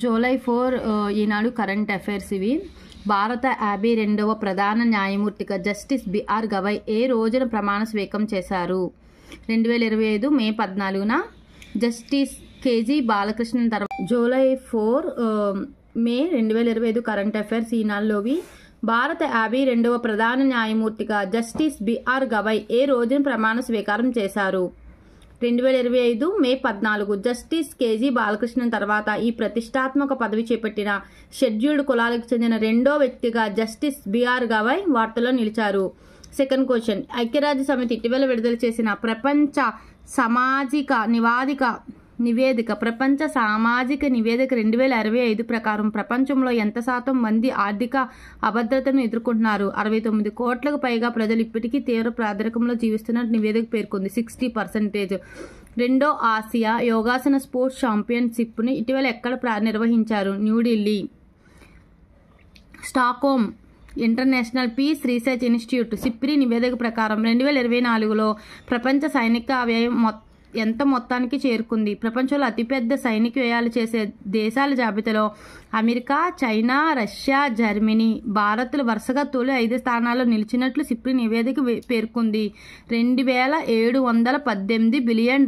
July 4 ఈనాడు current affairs ఇవి. భారత 52వ ప్రధాన న్యాయమూర్తిగా జస్టిస్ బిఆర్ గవై ఏ రోజున ప్రమాణ స్వీకారం చేశారు? 2025 మే 14న. జస్టిస్ కేజీ బాలకృష్ణన్ తర్వాత జూలై 4 మే 2025 కరెంట్ అఫైర్స్ ఈనాడులోవి. భారత 52వ ప్రధాన న్యాయమూర్తిగా జస్టిస్ బిఆర్ గవై ఏ రోజున ప్రమాణ స్వీకారం చేశారు? 2025 మే 14. జస్టిస్ కేజీ బాలకృష్ణన్ తర్వాత ఈ ప్రతిష్టాత్మక పదవి చేపట్టిన షెడ్యూల్డ్ కులాలకు చెందిన రెండో వ్యక్తిగా జస్టిస్ బిఆర్ గవై వార్తల్లో నిలిచారు. Second question. ఐక్యరాజ్య సమితి ఇటీవల విడుదల చేసిన ప్రపంచ సామాజిక నివేదిక 2025 ప్రకారం ప్రపంచంలో ఎంత శాతం మంది ఆర్థిక అభద్రతను ఎదుర్కొంటున్నారు? 69 కోట్లకు పైగా ప్రజలు ఇప్పటికీ తీవ్ర పేదరికంలో జీవిస్తున్నట్టు నివేదిక పేర్కొంది. 60%. రెండో ఆసియా యోగాసన స్పోర్ట్స్ ఛాంపియన్షిప్ను ఇటీవల ఎక్కడ నిర్వహించారు? New Delhi. Stockholm International Peace Research Institute SIPRI నివేదిక ప్రకారం 2024లో ప్రపంచ సైనిక వ్యయం ఎంత మొత్తానికి చేరుకుంది? ప్రపంచంలో అతిపెద్ద సైనిక వ్యయాలు చేసే దేశాల జాబితాలో అమెరికా, చైనా, రష్యా, జర్మనీ, భారత్లు వరుసగా తొలి 5 స్థానాల్లో నిలిచినట్లు సిప్రి నివేదిక పేర్కొంది. $2,718 బిలియన్.